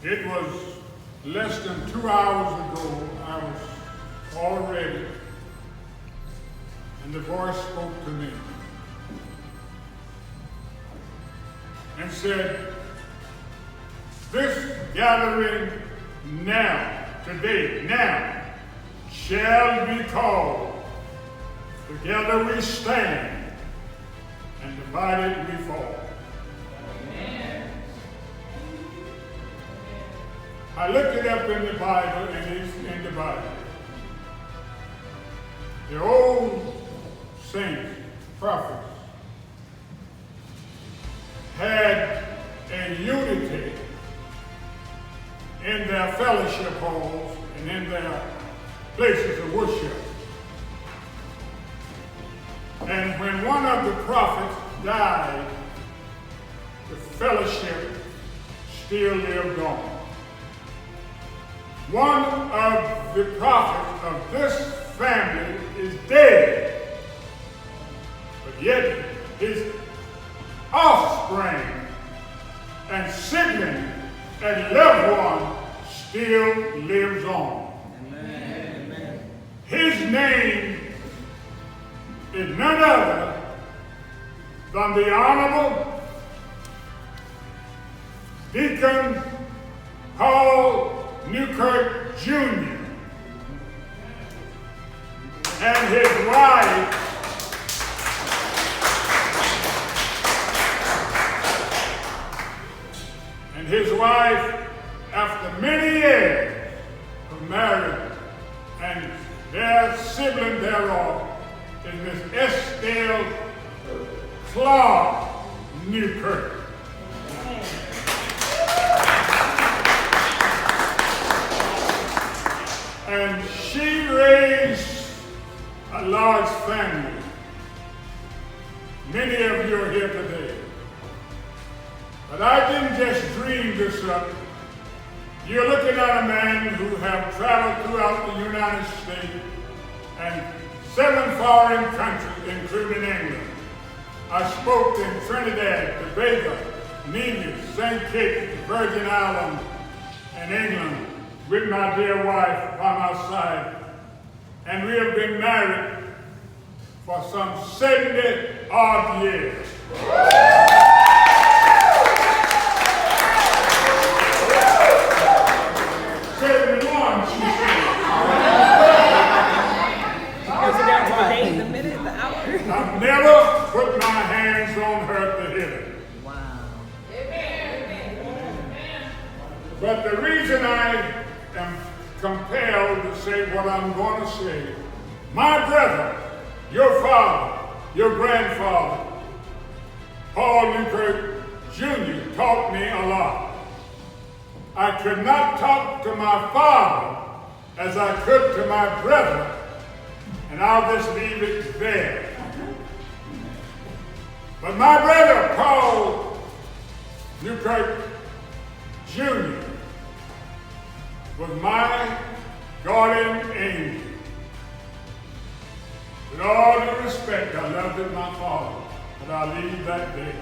It was less than 2 hours ago I was all ready, and the voice spoke to me and said, "This gathering now, today, now, shall be called, Together we stand, and divided we fall." I looked it up in the Bible, and it's in the Bible. The old saints, prophets, had a unity in their fellowship halls and in their places of worship. And when one of the prophets died, the fellowship still lived on. One of the prophets of this family is dead, but yet his offspring and sibling and loved one still lives on. Amen. His name is none other than the Honorable Deacon Paul Newkirt Jr. and his wife, after many years of marriage, and their sibling thereof is Miss Estelle Clark Newkirk. And she raised a large family. Many of you are here today. But I didn't just dream this up. You're looking at a man who has traveled throughout the United States and 7 foreign countries, including England. I spoke in Trinidad, Tobago, Nevis, St. Kitts, Virgin Islands, and England with my dear wife by my side. And we have been married for some 70 odd years. 71, she said. The minute, the hour. I've never put my hands on her to hit her. Wow. But the reason I am compelled to say what I'm going to say, my brother, your father, your grandfather, Paul Newkirt Jr. taught me a lot. I could not talk to my father as I could to my brother, and I'll just leave it there. But my brother, Paul Newkirt Jr., was my guardian angel. With all due respect, I loved him, my father, but I leave that there.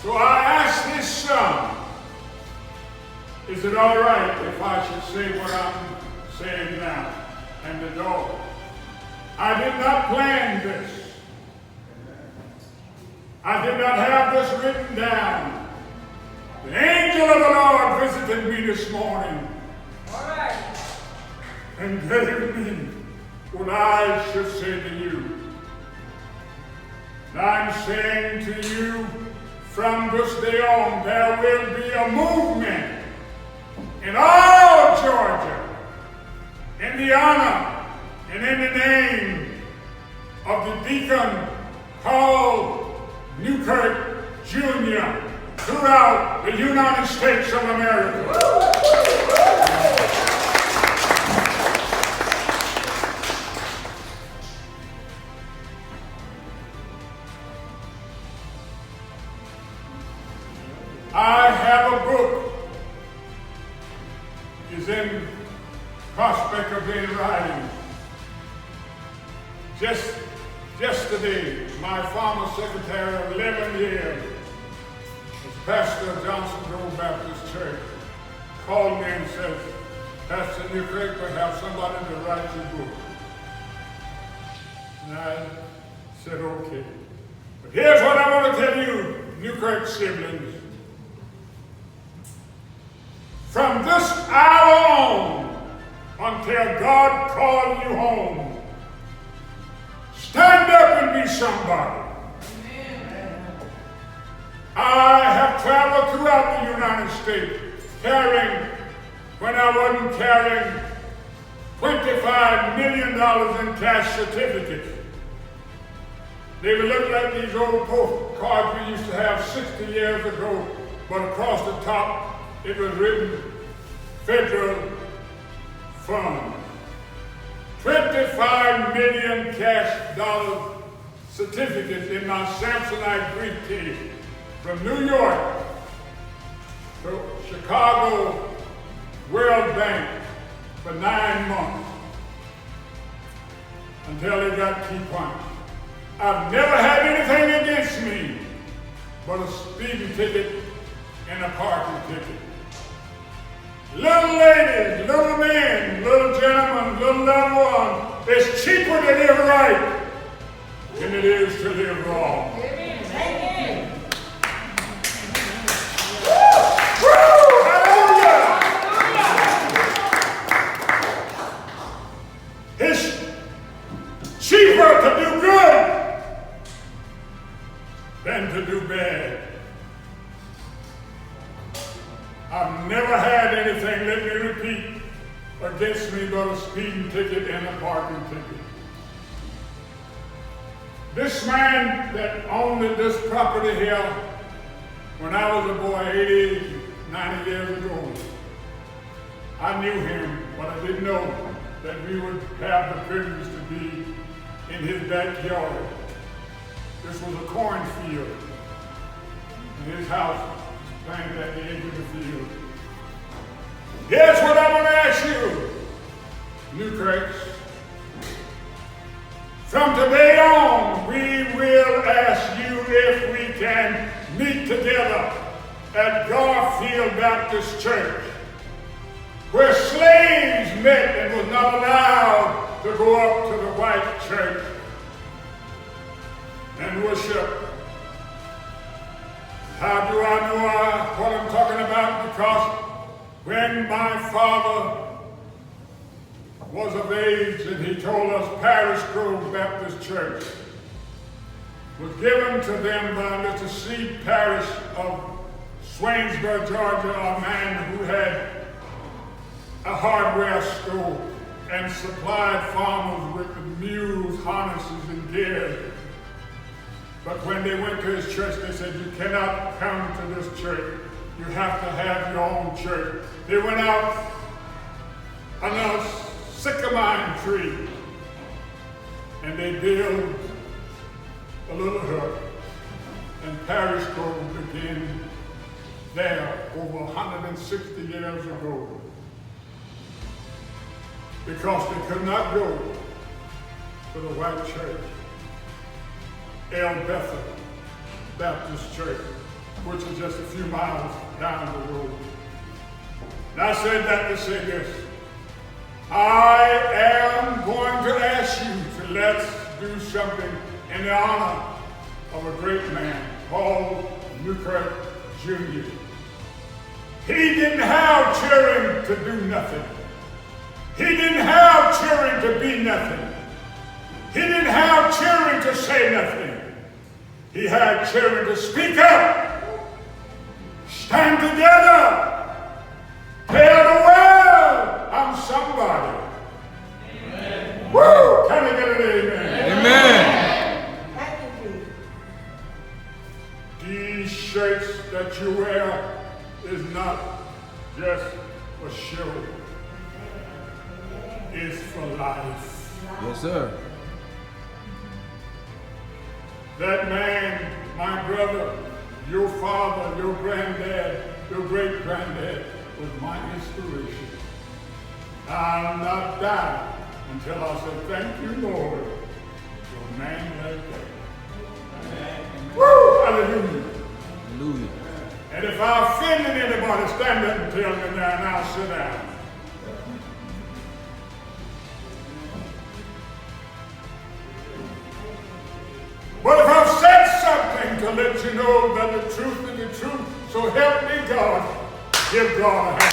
So I asked his son, is it all right if I should say what I'm saying now? And the daughter. I did not plan this. I did not have this written down. The angel of the Lord visited me this morning. All right. And gave me what I should say to you. And I'm saying to you, from this day on, there will be a movement in all Georgia in the honor and in the name of the Deacon Paul Newkirt Jr. throughout the United States of America. I have a book. It's in prospect of being writing. Just yesterday, my former secretary of 11 years has Pastor Johnson Grove Baptist Church called me and said, Pastor Newkirt, we have somebody to write your book. And I said, okay. But here's what I want to tell you, Newkirt siblings. From this hour on, until God calls you home, stand up and be somebody. I have traveled throughout the United States carrying, when I wasn't carrying, $25 million in cash certificates. They would look like these old postcards we used to have 60 years ago, but across the top it was written Federal Funds. 25 million cash dollar certificates in my Samsonite briefcase from New York to Chicago World Bank for 9 months until they got key points. I've never had anything against me but a speeding ticket and a parking ticket. Little ladies, little men, little gentlemen, little loved ones, it's cheaper to live right than it is to live wrong. Amen. Woo! Hallelujah! It's cheaper to do good than to do bad. I've never had anything, let me repeat, against me but a speeding ticket and a parking ticket. This man that owned this property here, when I was a boy, 80, 90 years ago, I knew him, but I didn't know that we would have the privilege to be in his backyard. This was a cornfield, and his house was planted at the edge of the field. Here's what I want to ask you, Newkirts. From today on, we will ask you if we can meet together at Garfield Baptist Church, where slaves met and was not allowed to go up to the white church and worship. How do I know what I'm talking about? Because when my father was of age and he told us Parish Grove Baptist Church was given to them by Mr. C. Parrish of Swainsboro, Georgia, a man who had a hardware store and supplied farmers with the mules, harnesses, and gear. But when they went to his church, they said, you cannot come to this church. You have to have your own church. They went out under a sycamore tree and they built a little hut. And Parish Grove began there over 160 years ago, because they could not go to the white church, El Bethel Baptist Church, which is just a few miles down the road. And I said that to say this. I am going to ask you to let's do something in the honor of a great man called Newkirt Jr. He didn't have children to do nothing. He didn't have children to be nothing. He didn't have children to say nothing. He had children to speak up, stand together, tell the world I'm somebody. Amen. Woo! Can I get an amen? Amen. These shirts that you wear is not just for show. It's for life. Yes, sir. That man, my brother, your father, your granddad, your great-granddad was my inspiration. I'll not die until I say, thank you, Lord, for a man like that. Amen. Woo! Hallelujah. Hallelujah. And if I offend anybody, stand up and tell me now, and I'll sit down. But if I've said something to let you know that the truth is the truth, so help me God, give God a hand.